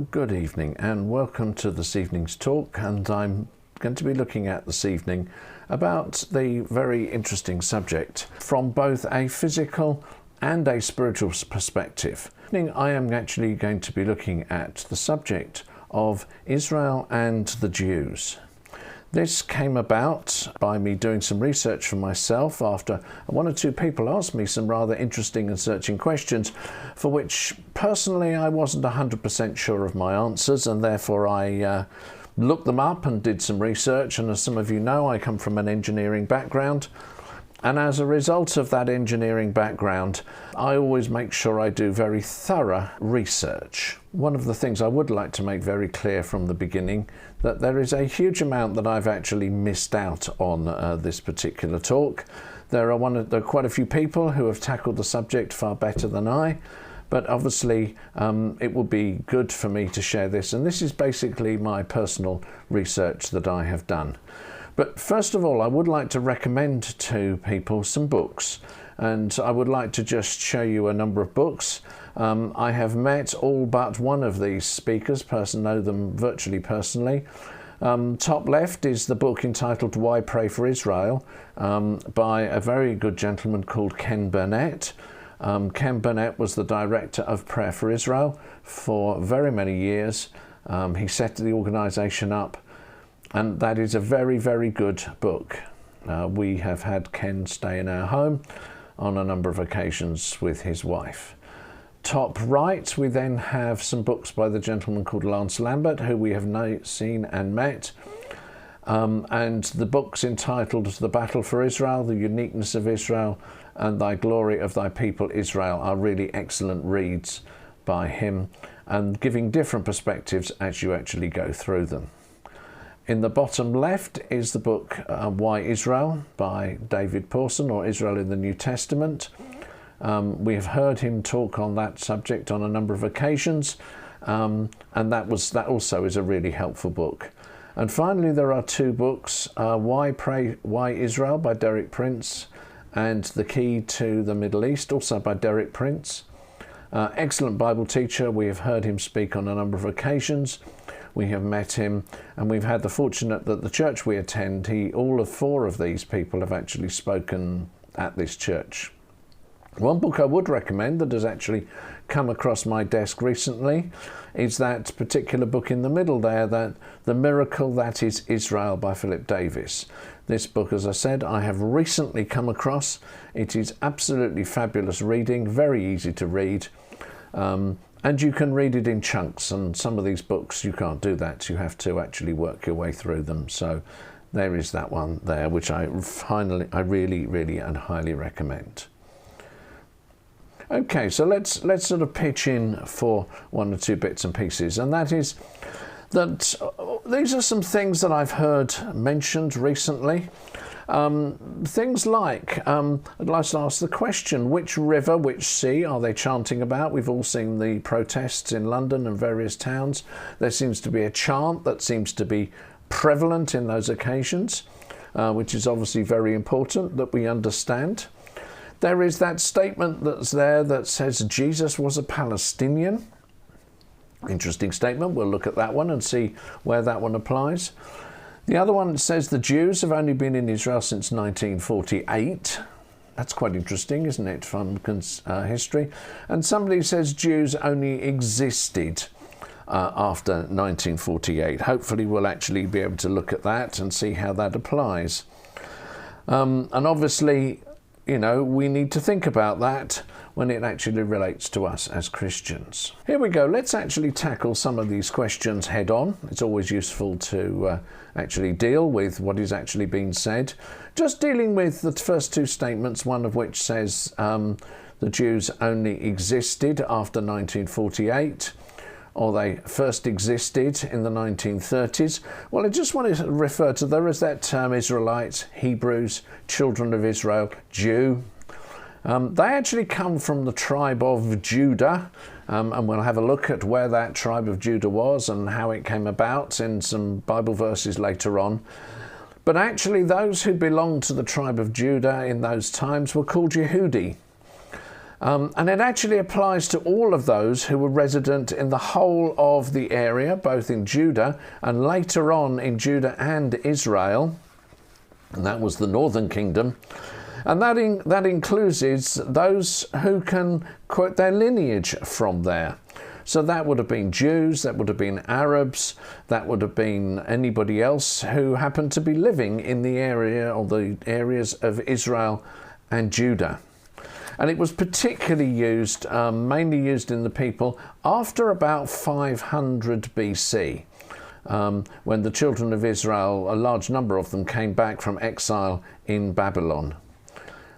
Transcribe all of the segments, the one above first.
Good evening and welcome to this evening's talk, and I'm going to be looking at this evening about the very interesting subject from both a physical and a spiritual perspective. I am actually going to be looking at the subject of Israel and the Jews. This came about by me doing some research for myself after one or two people asked me some rather interesting and searching questions for which personally I wasn't 100% sure of my answers, and therefore I looked them up and did some research. And as some of you know, I come from an engineering background, and as a result of that engineering background, I always make sure I do very thorough research. One of the things I would like to make very clear from the beginning, that there is a huge amount that I've actually missed out on this particular talk. There are quite a few people who have tackled the subject far better than I, but obviously it would be good for me to share this, and this is basically my personal research that I have done. But first of all, I would like to recommend to people some books, and I would like to just show you a number of books. I have met all but one of these speakers, know them virtually personally. Top left is the book entitled Why Pray for Israel by a very good gentleman called Ken Burnett. Ken Burnett was the director of Prayer for Israel for very many years. He set the organization up, and that is a very, very good book. We have had Ken stay in our home on a number of occasions with his wife. Top right, we then have some books by the gentleman called Lance Lambert, who we have seen and met. And the books entitled The Battle for Israel, The Uniqueness of Israel, and Thy Glory of Thy People Israel are really excellent reads by him, and giving different perspectives as you actually go through them. In the bottom left is the book Why Israel by David Pawson, or Israel in the New Testament. We have heard him talk on that subject on a number of occasions, and that also is a really helpful book. And finally, there are two books, Why Israel by Derek Prince, and The Key to the Middle East, also by Derek Prince. Excellent Bible teacher. We have heard him speak on a number of occasions. We have met him, and we've had the fortunate that the church we attend, all of four of these people have actually spoken at this church. One book I would recommend that has actually come across my desk recently is that particular book in the middle there, that The Miracle That Is Israel by Philip Davis. This book, as I said, I have recently come across. It is absolutely fabulous reading, very easy to read. And you can read it in chunks, and some of these books you can't do that. You have to actually work your way through them. So there is that one there, which I really, really and highly recommend. Okay, so let's sort of pitch in for one or two bits and pieces, and that is that these are some things that I've heard mentioned recently. Things like, I'd like to ask the question, which river, which sea are they chanting about? We've all seen the protests in London and various towns. There seems to be a chant that seems to be prevalent in those occasions, which is obviously very important that we understand. There is that statement that's there that says Jesus was a Palestinian. Interesting statement. We'll look at that one and see where that one applies. The other one says the Jews have only been in Israel since 1948. That's quite interesting, isn't it, from history? And somebody says Jews only existed after 1948. Hopefully we'll actually be able to look at that and see how that applies. And obviously, you know, we need to think about that when it actually relates to us as Christians. Here we go. Let's actually tackle some of these questions head on. It's always useful to actually deal with what is actually being said. Just dealing with the first two statements, one of which says the Jews only existed after 1948, or they first existed in the 1930s. Well, I just want to refer to, there is that term Israelites, Hebrews, children of Israel, Jew. They actually come from the tribe of Judah, and we'll have a look at where that tribe of Judah was and how it came about in some Bible verses later on. But actually those who belonged to the tribe of Judah in those times were called Yehudi. And it actually applies to all of those who were resident in the whole of the area, both in Judah and later on in Judah and Israel. And that was the northern kingdom. And that includes those who can quote their lineage from there. So that would have been Jews, that would have been Arabs, that would have been anybody else who happened to be living in the area or the areas of Israel and Judah. And it was particularly used, mainly used in the people after about 500 BC, when the children of Israel, a large number of them, came back from exile in Babylon.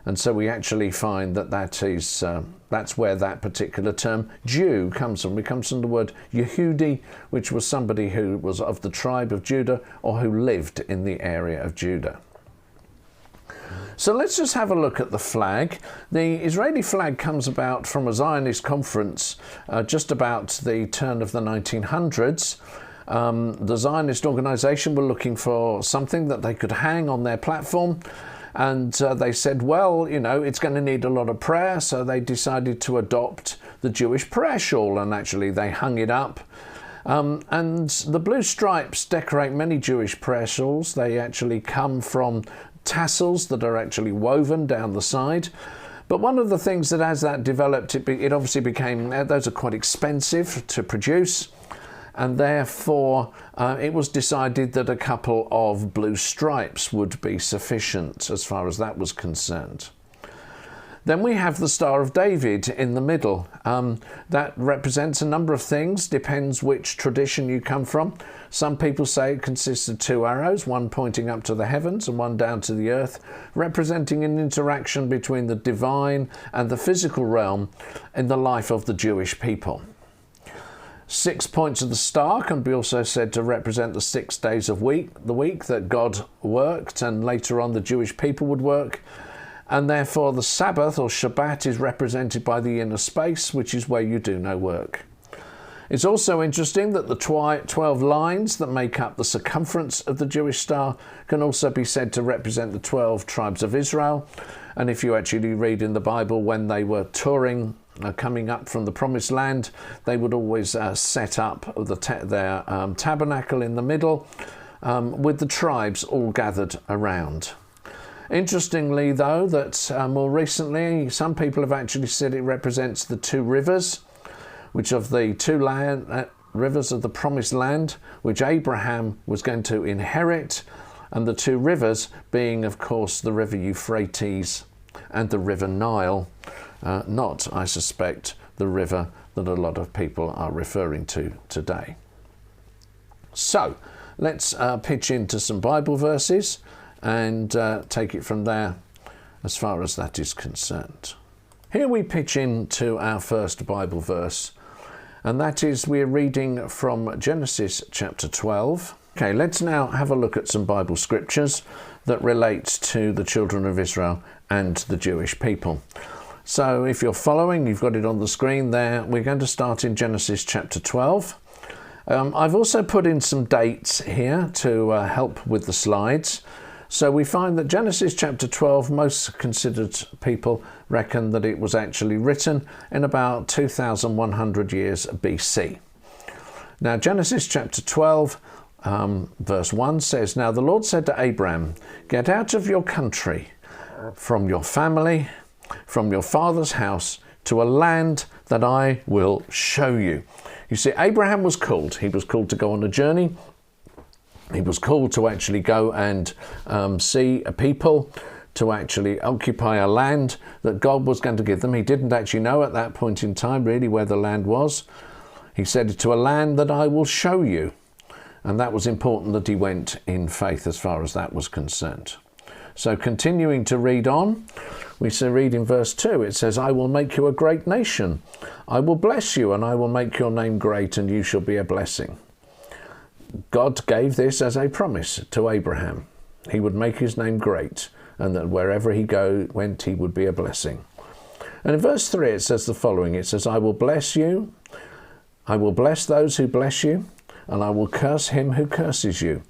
And so we actually find that that's where that particular term Jew comes from. It comes from the word Yehudi, which was somebody who was of the tribe of Judah or who lived in the area of Judah. So let's just have a look at the flag. The Israeli flag comes about from a Zionist conference just about the turn of the 1900s. The Zionist organization were looking for something that they could hang on their platform. And they said, well, you know, it's going to need a lot of prayer. So they decided to adopt the Jewish prayer shawl, and actually they hung it up. And the blue stripes decorate many Jewish prayer shawls. They actually come from tassels that are actually woven down the side. But one of the things that as that developed, it obviously became, those are quite expensive to produce. And therefore it was decided that a couple of blue stripes would be sufficient as far as that was concerned. Then we have the Star of David in the middle. That represents a number of things, depends which tradition you come from. Some people say it consists of two arrows, one pointing up to the heavens and one down to the earth, representing an interaction between the divine and the physical realm in the life of the Jewish people. 6 points of the star can be also said to represent the 6 days of the week that God worked and later on the Jewish people would work. And therefore the Sabbath or Shabbat is represented by the inner space, which is where you do no work. It's also interesting that the 12 lines that make up the circumference of the Jewish star can also be said to represent the 12 tribes of Israel. And if you actually read in the Bible, when they were touring, coming up from the Promised Land, they would always set up their tabernacle in the middle with the tribes all gathered around. Interestingly, though, that more recently, some people have actually said it represents the two rivers, which of the two rivers of the Promised Land, which Abraham was going to inherit, and the two rivers being, of course, the river Euphrates and the river Nile, not, I suspect, the river that a lot of people are referring to today. So, let's pitch into some Bible verses and take it from there as far as that is concerned. Here we pitch into our first Bible verse, and that is we're reading from Genesis chapter 12. Okay, let's now have a look at some Bible scriptures that relate to the children of Israel and the Jewish people. So if you're following, you've got it on the screen there. We're going to start in Genesis chapter 12. I've also put in some dates here to help with the slides. So we find that Genesis chapter 12, most considered people reckon that it was actually written in about 2,100 years BC. Now Genesis chapter 12, verse 1 says, "Now the Lord said to Abram, get out of your country, from your family, from your father's house, to a land that I will show you." You see, Abraham was called. He was called to go on a journey. He was called to actually go and see a people, to actually occupy a land that God was going to give them. He didn't actually know at that point in time really where the land was. He said, to a land that I will show you. And that was important that he went in faith as far as that was concerned. So continuing to read on, we read in verse 2, it says, "I will make you a great nation. I will bless you, and I will make your name great, and you shall be a blessing." God gave this as a promise to Abraham. He would make his name great, and that wherever he went, he would be a blessing. And in verse 3, it says the following. It says, "I will bless you. I will bless those who bless you, and I will curse him who curses you.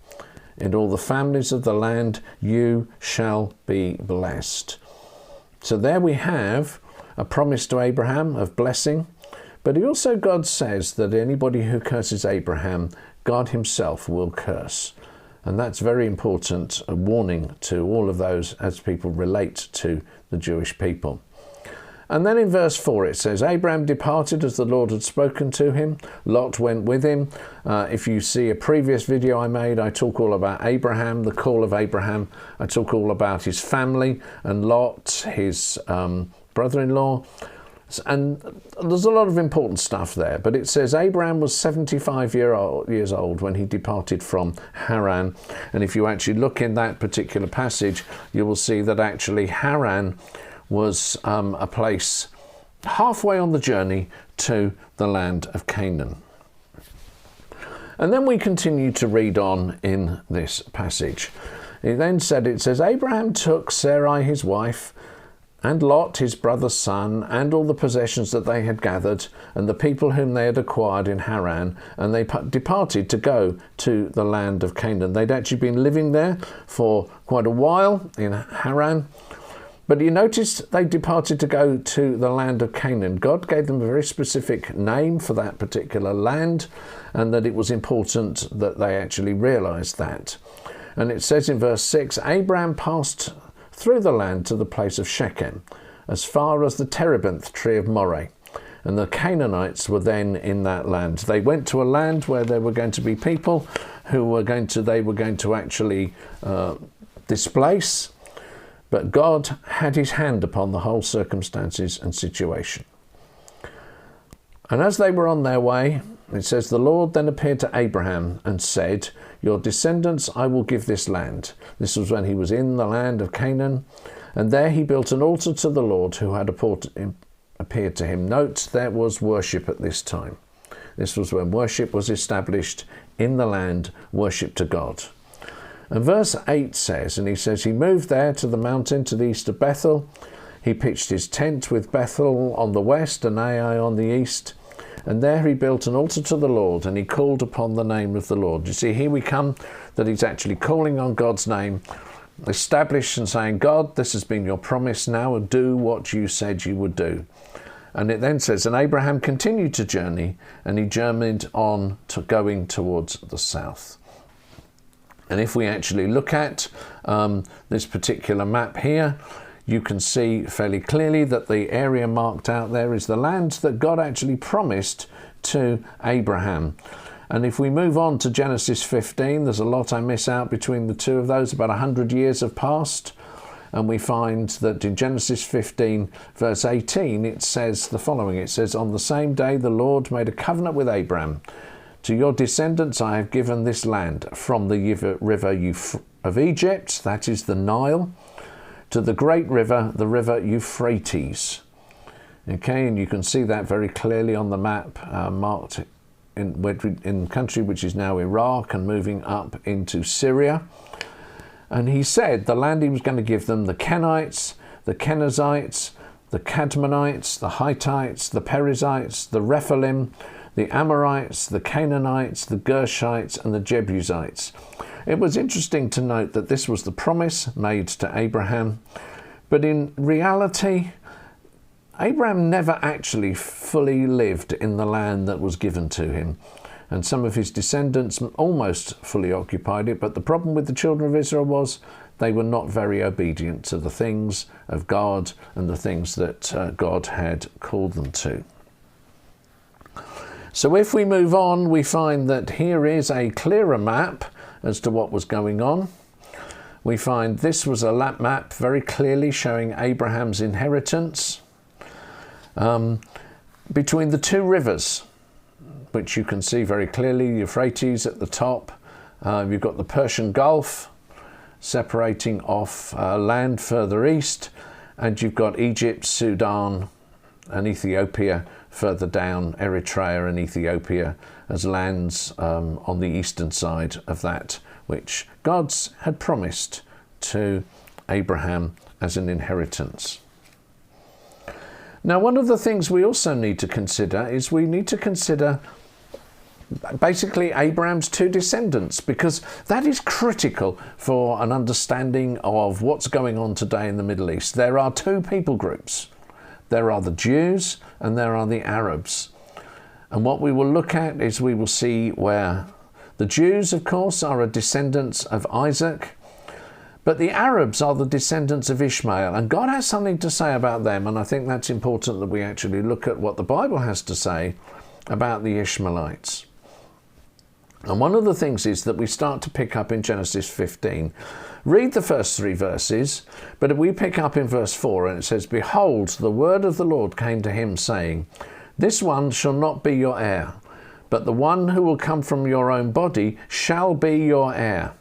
In all the families of the land, you shall be blessed." So there we have a promise to Abraham of blessing, but God says that anybody who curses Abraham, God himself will curse. And that's very important, a warning to all of those as people relate to the Jewish people. And then in verse 4 it says, Abraham departed as the Lord had spoken to him. Lot went with him. If you see a previous video I made, I talk all about Abraham, the call of Abraham. I talk all about his family and Lot, his brother-in-law. And there's a lot of important stuff there. But it says Abraham was 75 years old when he departed from Haran. And if you actually look in that particular passage, you will see that actually Haran was a place halfway on the journey to the land of Canaan. And then we continue to read on in this passage. It says, Abraham took Sarai his wife, and Lot his brother's son, and all the possessions that they had gathered, and the people whom they had acquired in Haran, and they departed to go to the land of Canaan. They'd actually been living there for quite a while in Haran. But you notice they departed to go to the land of Canaan. God gave them a very specific name for that particular land, and that it was important that they actually realised that. And it says in verse 6, Abraham passed through the land to the place of Shechem, as far as the terebinth tree of Moreh. And the Canaanites were then in that land. They went to a land where there were going to be people who they were going to actually displace. But God had his hand upon the whole circumstances and situation. And as they were on their way, it says, the Lord then appeared to Abraham and said, your descendants I will give this land. This was when he was in the land of Canaan. And there he built an altar to the Lord who had appeared to him. Note, there was worship at this time. This was when worship was established in the land, worship to God. And verse 8 says, and he says, he moved there to the mountain to the east of Bethel. He pitched his tent with Bethel on the west and Ai on the east. And there he built an altar to the Lord, and he called upon the name of the Lord. You see, here we come, that he's actually calling on God's name, established and saying, God, this has been your promise, now do what you said you would do. And it then says, and Abraham continued to journey, and he journeyed on to going towards the south. And if we actually look at this particular map here, you can see fairly clearly that the area marked out there is the land that God actually promised to Abraham. And if we move on to Genesis 15, there's a lot I miss out between the two of those. About 100 years have passed. And we find that in Genesis 15, verse 18, it says the following. It says, on the same day the Lord made a covenant with Abraham. To your descendants I have given this land, from the river of Egypt, that is the Nile, to the great river, the river Euphrates. Okay, and you can see that very clearly on the map, marked in country which is now Iraq and moving up into Syria. And he said the land he was going to give them, the Kenites, the Kenizzites, the Cadmonites, the Hittites, the Perizzites, the Rephaim, the Amorites, the Canaanites, the Gershites, and the Jebusites. It was interesting to note that this was the promise made to Abraham, but in reality, Abraham never actually fully lived in the land that was given to him, and some of his descendants almost fully occupied it, but the problem with the children of Israel was they were not very obedient to the things of God and the things that God had called them to. So if we move on, we find that here is a clearer map as to what was going on. We find this was a map very clearly showing Abraham's inheritance between the two rivers, which you can see very clearly, the Euphrates at the top. You've got the Persian Gulf separating off land further east, and you've got Egypt, Sudan, and Ethiopia further down, Eritrea and Ethiopia as lands on the eastern side of that which God had promised to Abraham as an inheritance. Now, one of the things we also need to consider is we need to consider basically Abraham's two descendants, because that is critical for an understanding of what's going on today in the Middle East. There are two people groups, There are the Jews and there are the Arabs. And what we will look at is we will see where the Jews, of course, are a descendants of Isaac, but the Arabs are the descendants of Ishmael, and God has something to say about them, and I think that's important that we actually look at what the Bible has to say about the Ishmaelites. And one of the things is that we start to pick up in Genesis 15. Read the first 3 verses, but if we pick up in verse 4, and it says, "Behold, the word of the Lord came to him, saying, This one shall not be your heir, but the one who will come from your own body shall be your heir."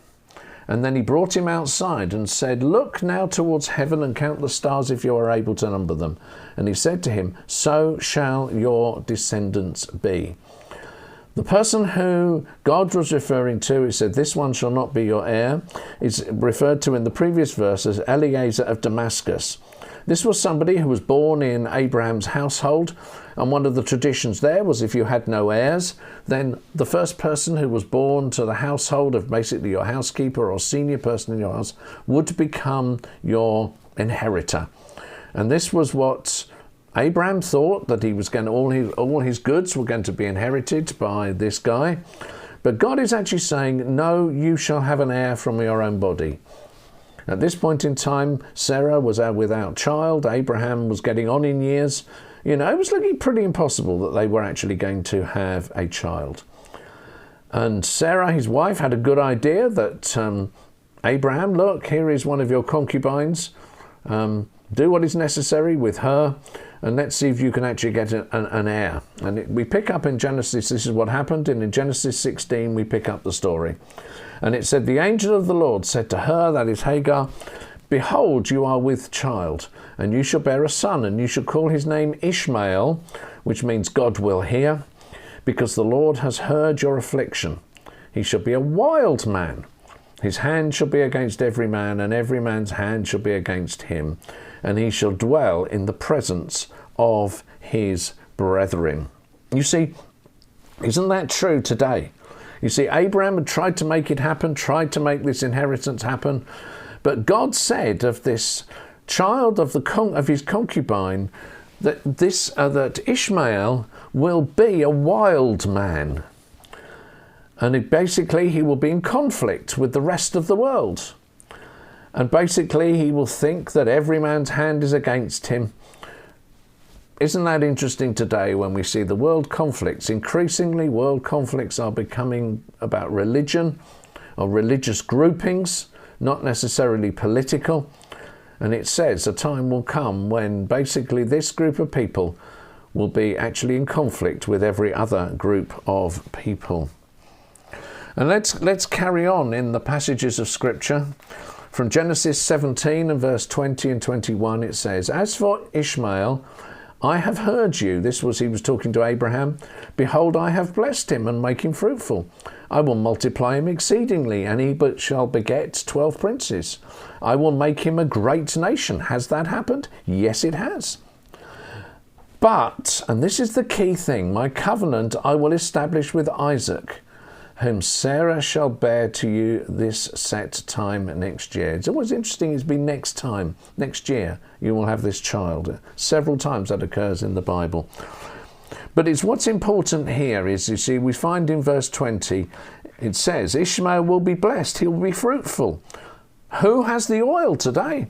And then he brought him outside and said, "Look now towards heaven and count the stars if you are able to number them." And he said to him, "So shall your descendants be." The person who God was referring to, he said, "This one shall not be your heir," is referred to in the previous verse as Eliezer of Damascus. This was somebody who was born in Abraham's household, and one of the traditions there was if you had no heirs, then the first person who was born to the household of basically your housekeeper or senior person in your house would become your inheritor. And this was what Abraham thought, that he was going to, all his goods were going to be inherited by this guy. But God is actually saying, "No, you shall have an heir from your own body." At this point in time, Sarah was without child. Abraham was getting on in years. It was looking pretty impossible that they were actually going to have a child. And Sarah, his wife, had a good idea that Abraham, look, here is one of your concubines. Do what is necessary with her, and let's see if you can actually get an heir. And we pick up in Genesis, this is what happened, and in Genesis 16 we pick up the story. And it said, "The angel of the Lord said to her," that is Hagar, "Behold, you are with child, and you shall bear a son, and you shall call his name Ishmael," which means God will hear, "because the Lord has heard your affliction. He shall be a wild man. His hand shall be against every man, and every man's hand shall be against him. And he shall dwell in the presence of his brethren." You see, isn't that true today? You see, Abraham had tried to make it happen, tried to make this inheritance happen, but God said of this child of his concubine that Ishmael will be a wild man, and basically he will be in conflict with the rest of the world. And basically he will think that every man's hand is against him. Isn't that interesting today when we see the world conflicts? Increasingly, world conflicts are becoming about religion or religious groupings, not necessarily political. And it says a time will come when basically this group of people will be actually in conflict with every other group of people. And let's carry on in the passages of Scripture. From Genesis 17 and verse 20 and 21, it says, "As for Ishmael, I have heard you." He was talking to Abraham. "Behold, I have blessed him and make him fruitful. I will multiply him exceedingly, and he shall beget 12 princes. I will make him a great nation." Has that happened? Yes, it has. "But," and this is the key thing, "my covenant I will establish with Isaac, whom Sarah shall bear to you this set time next year." It's always interesting, it's been next time, next year, you will have this child. Several times that occurs in the Bible. But it's what's important here is, you see, we find in verse 20, it says, Ishmael will be blessed, he will be fruitful. Who has the oil today?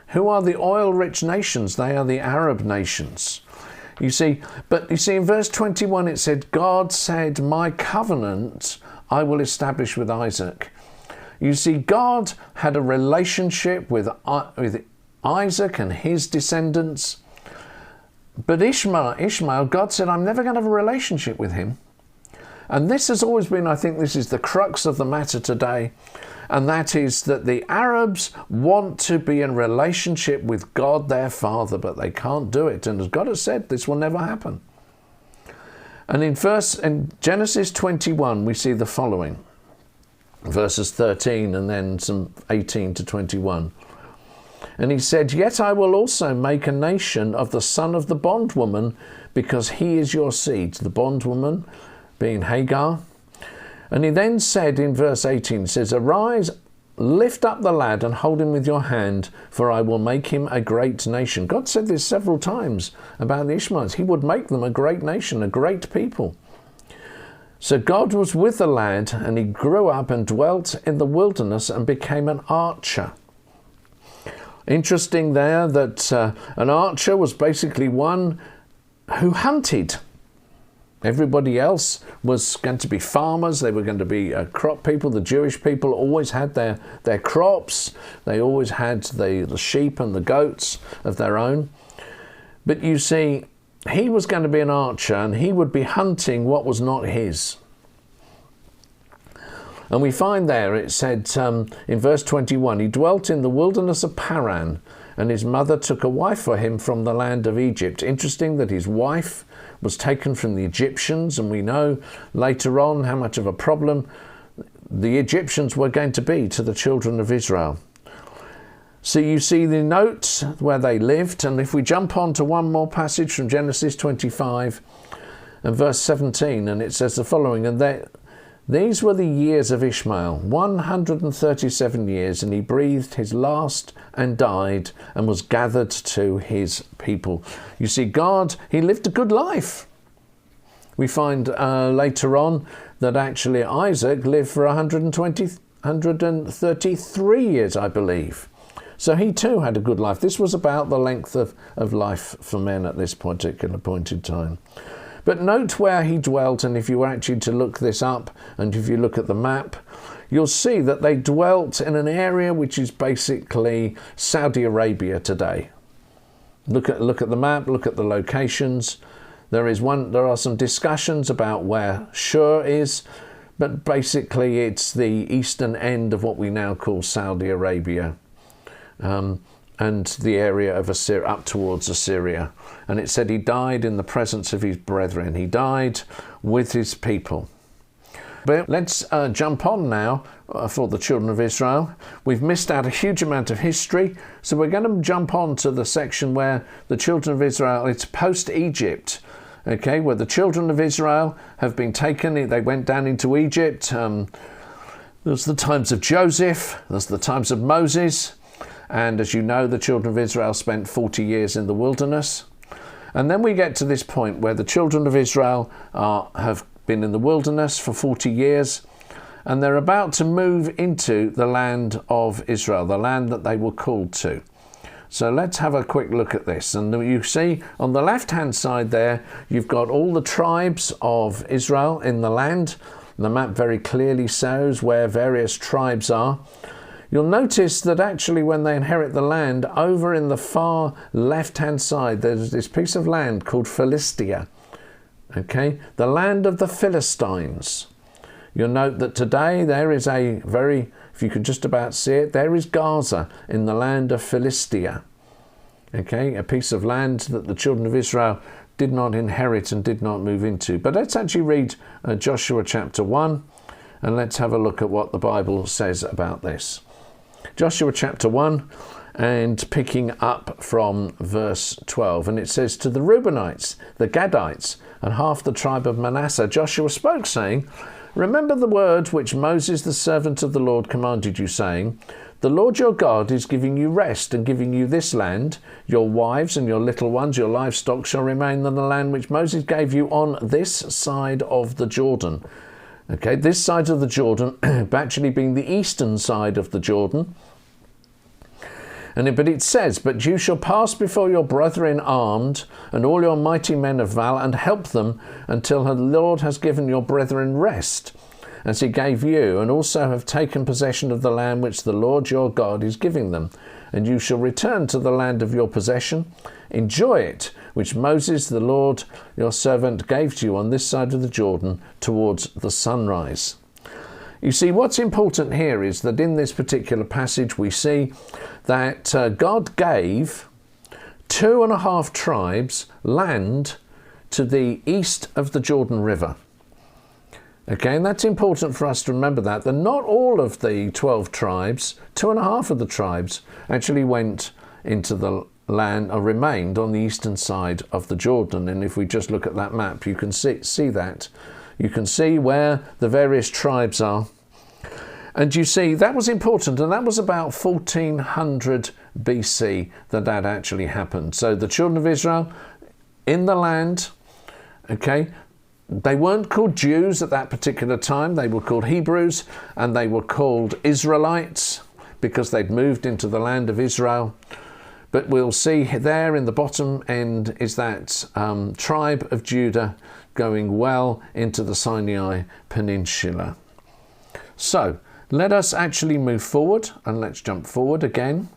Who are the oil-rich nations? They are the Arab nations. You see, in verse 21 it said, God said, "My covenant I will establish with Isaac." You see, God had a relationship with Isaac and his descendants. But Ishmael, God said, "I'm never going to have a relationship with him." And this has always been, I think this is the crux of the matter today. And that is that the Arabs want to be in relationship with God their Father, but they can't do it. And as God has said, this will never happen. And in Genesis 21, we see the following. Verses 13 and then some 18 to 21. "And he said, Yet I will also make a nation of the son of the bondwoman, because he is your seed." The bondwoman being Hagar. And he then said in verse 18, says, "Arise lift up the lad and hold him with your hand, for I will make him a great nation. God said this several times about the Ishmaelites. He would make them a great nation, a great people. So God was with the lad, and he grew up and dwelt in the wilderness and became an archer. Interesting there that an archer was basically one who hunted. Everybody else was going to be farmers. They were going to be crop people. The Jewish people always had their crops. They always had the sheep and the goats of their own. But you see, he was going to be an archer, and he would be hunting what was not his. And we find there, it said in verse 21, he dwelt in the wilderness of Paran, and his mother took a wife for him from the land of Egypt. Interesting that his wife was taken from the Egyptians, and we know later on how much of a problem the Egyptians were going to be to the children of Israel. So you see the notes where they lived, and if we jump on to one more passage from Genesis 25 and verse 17, and it says the following, and these were the years of Ishmael, 137 years, and he breathed his last and died and was gathered to his people. You see, God, he lived a good life. We find later on that actually Isaac lived for 133 years, I believe. So he too had a good life. This was about the length of life for men at this particular point in time. But note where he dwelt, and if you were actually to look this up, and if you look at the map, you'll see that they dwelt in an area which is basically Saudi Arabia today. Look at the map, look at the locations. There are some discussions about where Shur is, but basically it's the eastern end of what we now call Saudi Arabia. And the area of Assyria, up towards Assyria. And it said he died in the presence of his brethren. He died with his people. But let's jump on now for the children of Israel. We've missed out a huge amount of history, so we're going to jump on to the section where the children of Israel, it's post-Egypt, okay, where the children of Israel have been taken. They went down into Egypt. There's the times of Joseph, there's the times of Moses. And as you know, the children of Israel spent 40 years in the wilderness. And then we get to this point where the children of Israel have been in the wilderness for 40 years, and they're about to move into the land of Israel, the land that they were called to. So let's have a quick look at this. And you see on the left-hand side there, you've got all the tribes of Israel in the land. The map very clearly shows where various tribes are. You'll notice that actually when they inherit the land, over in the far left-hand side, there's this piece of land called Philistia, okay? The land of the Philistines. You'll note that today there is if you could just about see it, there is Gaza in the land of Philistia, okay? A piece of land that the children of Israel did not inherit and did not move into. But let's actually read Joshua chapter 1, and let's have a look at what the Bible says about this. Joshua chapter 1, and picking up from verse 12. And it says, to the Reubenites, the Gadites, and half the tribe of Manasseh, Joshua spoke, saying, remember the words which Moses, the servant of the Lord, commanded you, saying, the Lord your God is giving you rest and giving you this land. Your wives and your little ones, your livestock shall remain in the land which Moses gave you on this side of the Jordan. Okay, this side of the Jordan, actually being the eastern side of the Jordan. But it says, but you shall pass before your brethren armed, and all your mighty men of valor, and help them until the Lord has given your brethren rest, as he gave you, and also have taken possession of the land which the Lord your God is giving them. And you shall return to the land of your possession, enjoy it, which Moses, the Lord, your servant, gave to you on this side of the Jordan towards the sunrise. You see, what's important here is that in this particular passage we see that God gave 2.5 tribes land to the east of the Jordan River. Okay, and that's important for us to remember that not all of the 12 tribes, 2.5 of the tribes actually went into the land or remained on the eastern side of the Jordan. And if we just look at that map, you can see that. You can see where the various tribes are. And you see, that was important, and that was about 1400 BC that actually happened. So the children of Israel in the land, okay, they weren't called Jews at that particular time. They were called Hebrews, and they were called Israelites because they'd moved into the land of Israel. But we'll see there in the bottom end is that tribe of Judah going well into the Sinai Peninsula. So let us actually move forward, and let's jump forward again.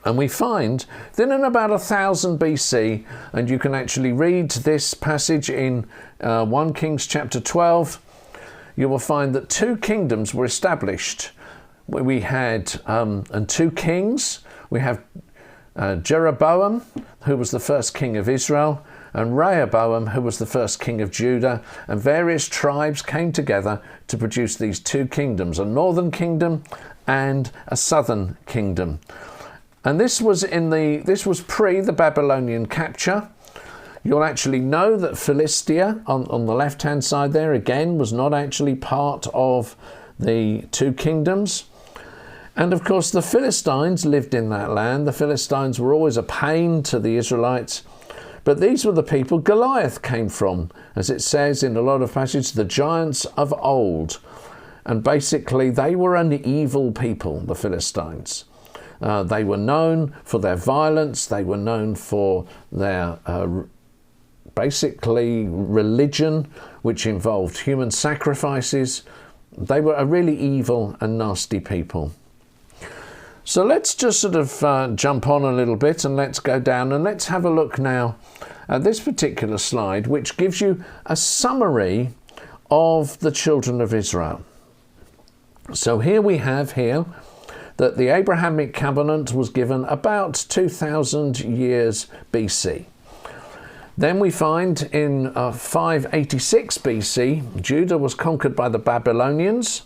And we find that in about 1000 BC, and you can actually read this passage in 1 Kings chapter 12, you will find that two kingdoms were established. We had and two kings. We have Jeroboam, who was the first king of Israel, and Rehoboam, who was the first king of Judah, and various tribes came together to produce these two kingdoms, a northern kingdom and a southern kingdom. And this was pre the Babylonian capture. You'll actually know that Philistia on the left-hand side there again was not actually part of the two kingdoms. And of course the Philistines lived in that land. The Philistines were always a pain to the Israelites. But these were the people Goliath came from, as it says in a lot of passages, the giants of old. And basically they were an evil people, the Philistines. They were known for their violence. They were known for their basically religion, which involved human sacrifices. They were a really evil and nasty people. So let's just sort of jump on a little bit and let's go down and let's have a look now at this particular slide, which gives you a summary of the children of Israel. So here we have that the Abrahamic covenant was given about 2000 years BC. Then we find in 586 BC, Judah was conquered by the Babylonians.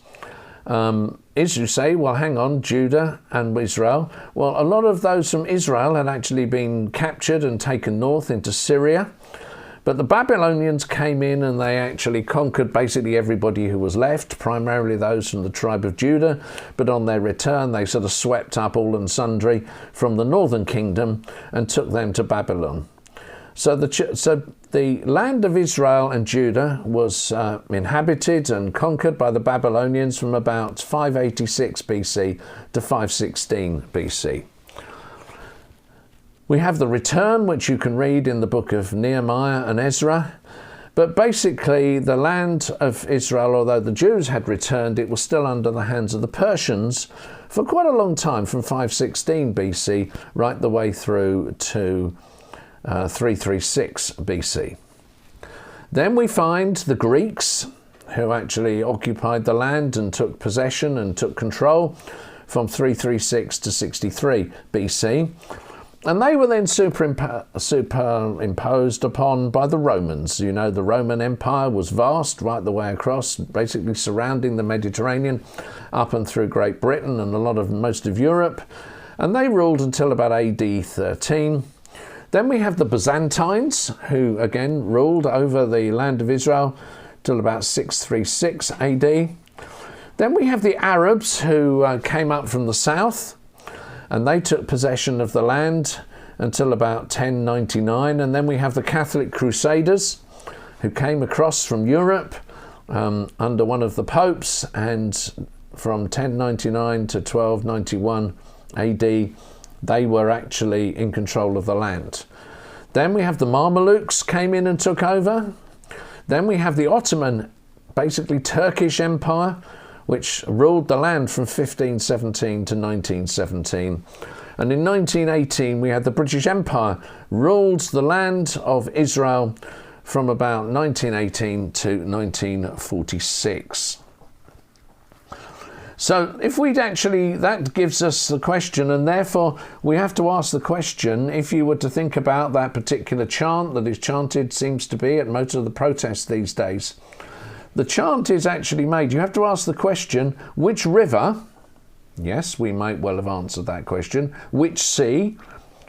As you say, well, hang on, Judah and Israel. Well, a lot of those from Israel had actually been captured and taken north into Syria. But the Babylonians came in and they actually conquered basically everybody who was left, primarily those from the tribe of Judah. But on their return, they sort of swept up all and sundry from the northern kingdom and took them to Babylon. So the land of Israel and Judah was inhabited and conquered by the Babylonians from about 586 BC to 516 BC. We have the return, which you can read in the book of Nehemiah and Ezra. But basically, the land of Israel, although the Jews had returned, it was still under the hands of the Persians for quite a long time, from 516 BC right the way through to 336 BC. Then we find the Greeks, who actually occupied the land and took possession and took control from 336 to 63 BC. And they were then superimposed upon by the Romans. You know, the Roman Empire was vast right the way across, basically surrounding the Mediterranean up and through Great Britain and most of Europe. And they ruled until about AD 13. Then we have the Byzantines, who again ruled over the land of Israel till about 636 AD. Then we have the Arabs, who came up from the south, and they took possession of the land until about 1099. And then we have the Catholic Crusaders, who came across from Europe under one of the popes, and from 1099 to 1291 AD, they were actually in control of the land. Then we have the Mamelukes came in and took over. Then we have the Ottoman, basically Turkish Empire, which ruled the land from 1517 to 1917. And in 1918, we had the British Empire, ruled the land of Israel from about 1918 to 1946. So if that gives us the question, and therefore we have to ask the question, if you were to think about that particular chant that is chanted, seems to be at most of the protests these days, the chant is actually made. You have to ask the question, which river? Yes, we might well have answered that question. Which sea?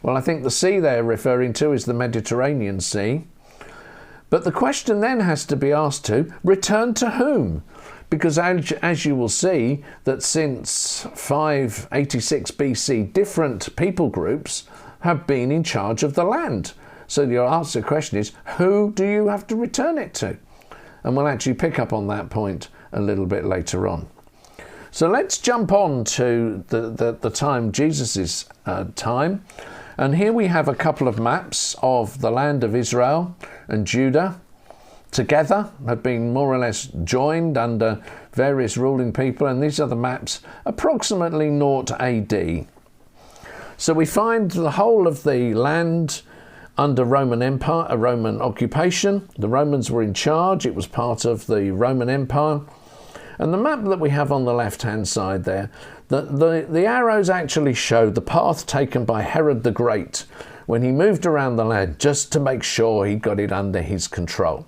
Well, I think the sea they're referring to is the Mediterranean Sea. But the question then has to be asked return to whom? because as you will see, that since 586 BC, different people groups have been in charge of the land. So your answer to the question is, who do you have to return it to? And we'll actually pick up on that point a little bit later on. So let's jump on to the time, Jesus's time. And here we have a couple of maps of the land of Israel and Judah together, have been more or less joined under various ruling people. And these are the maps approximately 0 AD. So we find the whole of the land under Roman Empire, a Roman occupation. The Romans were in charge. It was part of the Roman Empire. And the map that we have on the left-hand side there, the arrows actually show the path taken by Herod the Great when he moved around the land just to make sure he got it under his control.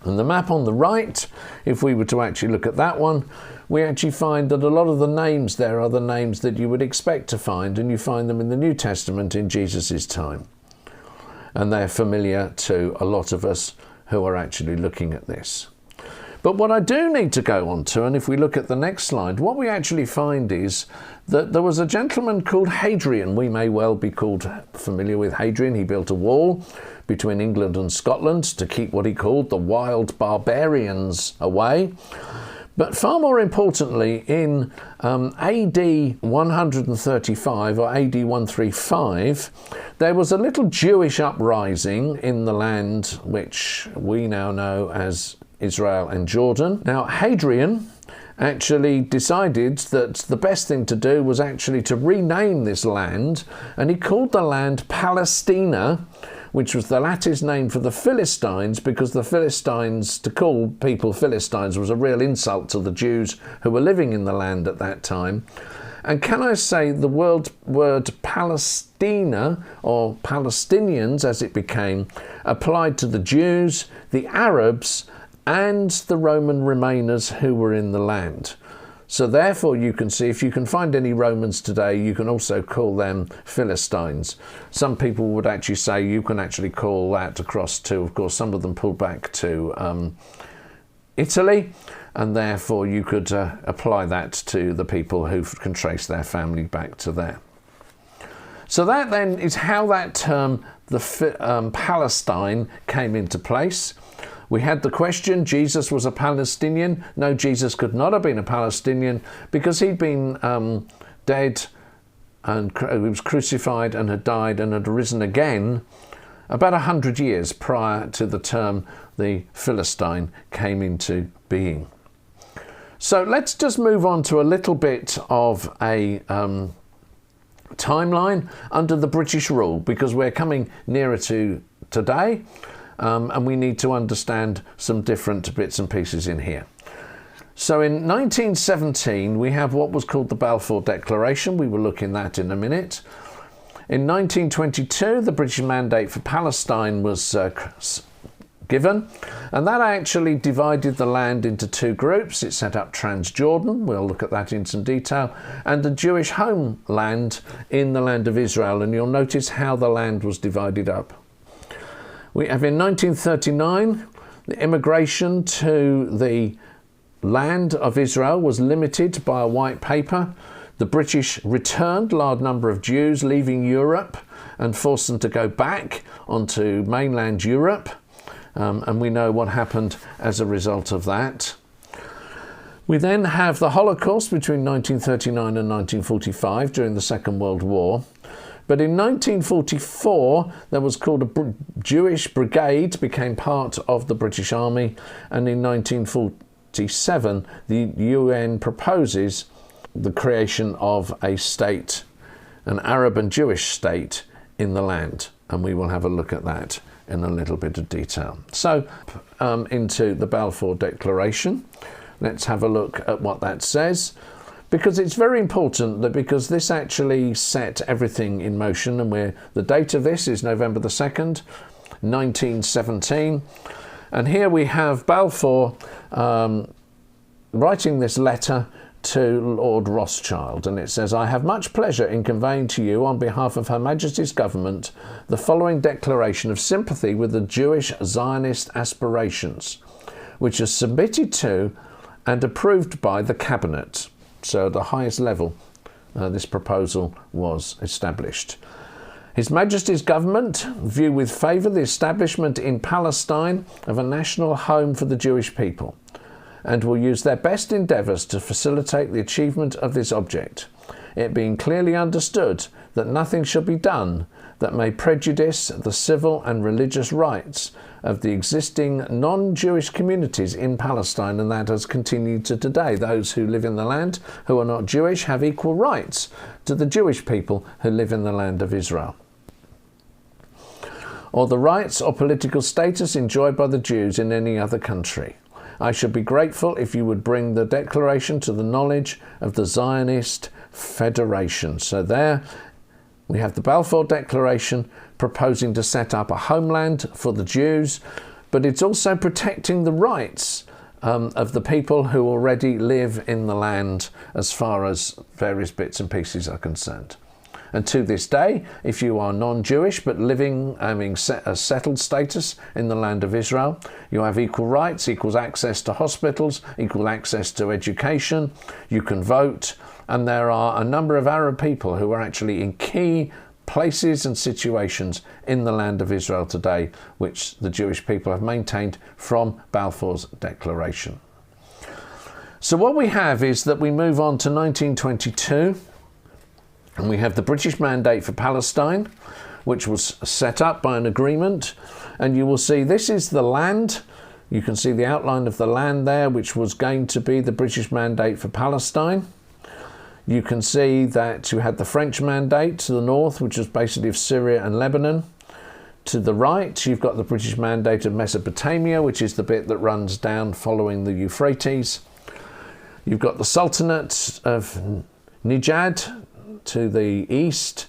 And the map on the right, if we were to actually look at that one, we actually find that a lot of the names there are the names that you would expect to find, and you find them in the New Testament in Jesus' time. And they're familiar to a lot of us who are actually looking at this. But what I do need to go on to, and if we look at the next slide, what we actually find is that there was a gentleman called Hadrian. We may well be familiar with Hadrian. He built a wall between England and Scotland to keep what he called the wild barbarians away. But far more importantly, in AD 135 or AD 135, there was a little Jewish uprising in the land which we now know as Israel and Jordan. Now, Hadrian actually decided that the best thing to do was actually to rename this land, and he called the land Palestina, which was the Latin name for the Philistines, because the Philistines, to call people Philistines was a real insult to the Jews who were living in the land at that time. And can I say the word Palestina, or Palestinians as it became, applied to the Jews, the Arabs, and the Roman Remainers who were in the land. So therefore you can see, if you can find any Romans today, you can also call them Philistines. Some people would actually say you can actually call that across to, of course, some of them pull back to Italy, and therefore you could apply that to the people who can trace their family back to there. So that then is how that term, Palestine, came into place. We had the question, Jesus was a Palestinian. No, Jesus could not have been a Palestinian because he'd been dead and he was crucified and had died and had risen again about 100 years prior to the term the Philistine came into being. So let's just move on to a little bit of a timeline under the British rule, because we're coming nearer to today. And we need to understand some different bits and pieces in here. So in 1917, we have what was called the Balfour Declaration. We will look in that in a minute. In 1922, the British mandate for Palestine was given, and that actually divided the land into two groups. It set up Transjordan, we'll look at that in some detail, and the Jewish homeland in the land of Israel, and you'll notice how the land was divided up. We have in 1939, the immigration to the land of Israel was limited by a white paper. The British returned a large number of Jews leaving Europe and forced them to go back onto mainland Europe. And we know what happened as a result of that. We then have the Holocaust between 1939 and 1945 during the Second World War. But in 1944, there was called a Jewish Brigade, became part of the British Army, and in 1947, the UN proposes the creation of a state, an Arab and Jewish state in the land, and we will have a look at that in a little bit of detail. So, into the Balfour Declaration, let's have a look at what that says. Because it's very important that, because this actually set everything in motion, and the date of this is November the 2nd, 1917. And here we have Balfour writing this letter to Lord Rothschild, and it says, "I have much pleasure in conveying to you, on behalf of Her Majesty's Government, the following declaration of sympathy with the Jewish Zionist aspirations, which is submitted to and approved by the cabinet. So at the highest level, this proposal was established. His Majesty's government view with favour the establishment in Palestine of a national home for the Jewish people, and will use their best endeavours to facilitate the achievement of this object, it being clearly understood that nothing shall be done that may prejudice the civil and religious rights of the existing non-Jewish communities in Palestine, and that has continued to today. Those who live in the land who are not Jewish have equal rights to the Jewish people who live in the land of Israel, or the rights or political status enjoyed by the Jews in any other country. I should be grateful if you would bring the declaration to the knowledge of the Zionist Federation. So there we have the Balfour Declaration proposing to set up a homeland for the Jews, but it's also protecting the rights of the people who already live in the land as far as various bits and pieces are concerned. And to this day, if you are non-Jewish but living, a settled status in the land of Israel, you have equal rights, equal access to hospitals, equal access to education, you can vote, and there are a number of Arab people who are actually in key places and situations in the land of Israel today, which the Jewish people have maintained from Balfour's Declaration. So what we have is that we move on to 1922, and we have the British Mandate for Palestine, which was set up by an agreement. And you will see this is the land. You can see the outline of the land there, which was going to be the British Mandate for Palestine. You can see that you had the French Mandate to the north, which was basically of Syria and Lebanon. To the right, you've got the British Mandate of Mesopotamia, which is the bit that runs down following the Euphrates. You've got the Sultanate of Nijad to the east,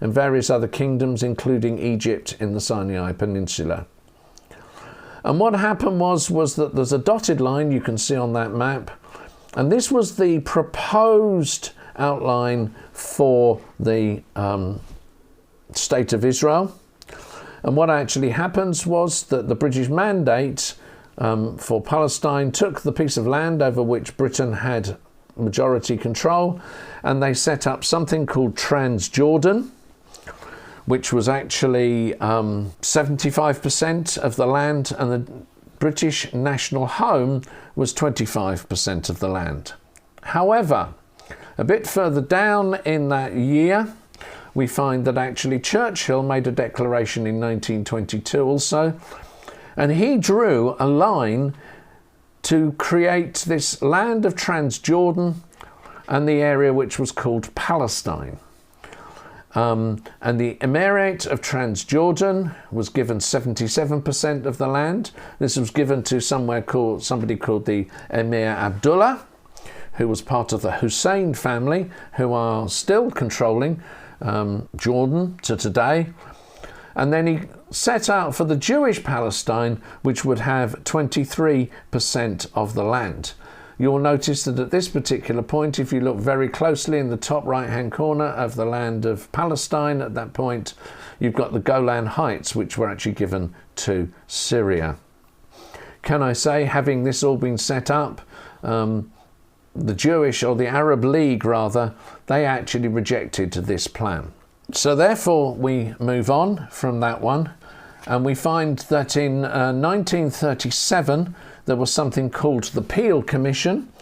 and various other kingdoms, including Egypt in the Sinai Peninsula. And what happened was that there's a dotted line you can see on that map, and this was the proposed outline for the State of Israel. And what actually happens was that the British Mandate for Palestine took the piece of land over which Britain had majority control, and they set up something called Transjordan, which was actually 75% of the land, and the British national home was 25% of the land. However, a bit further down in that year, we find that actually Churchill made a declaration in 1922 also, and he drew a line to create this land of Transjordan and the area which was called Palestine. And the Emirate of Transjordan was given 77% of the land. This was given to somebody called the Emir Abdullah, who was part of the Hussein family, who are still controlling Jordan to today. And then he set out for the Jewish Palestine, which would have 23% of the land. You'll notice that at this particular point, if you look very closely in the top right-hand corner of the land of Palestine, at that point, you've got the Golan Heights, which were actually given to Syria. Can I say, having this all been set up, the Jewish, or the Arab League rather, they actually rejected this plan. So therefore we move on from that one, and we find that in 1937 there was something called the Peel Commission,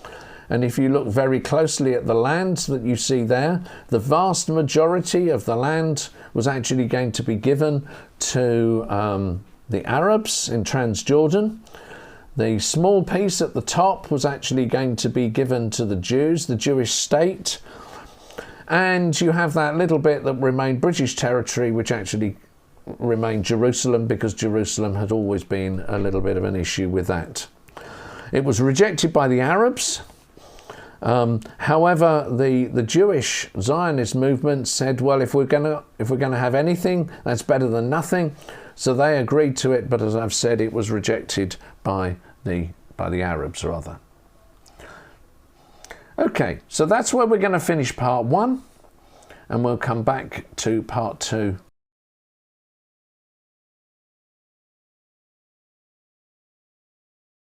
and if you look very closely at the land that you see there, the vast majority of the land was actually going to be given to the Arabs in Transjordan. The small piece at the top was actually going to be given to the Jews, the Jewish state. And you have that little bit that remained British territory, which actually remained Jerusalem, because Jerusalem had always been a little bit of an issue with that. It was rejected by the Arabs. However, the Jewish Zionist movement said, well, if we're going to have anything, that's better than nothing. So they agreed to it, but as I've said, it was rejected by the Arabs rather. Okay, so that's where we're going to finish part 1, and we'll come back to part 2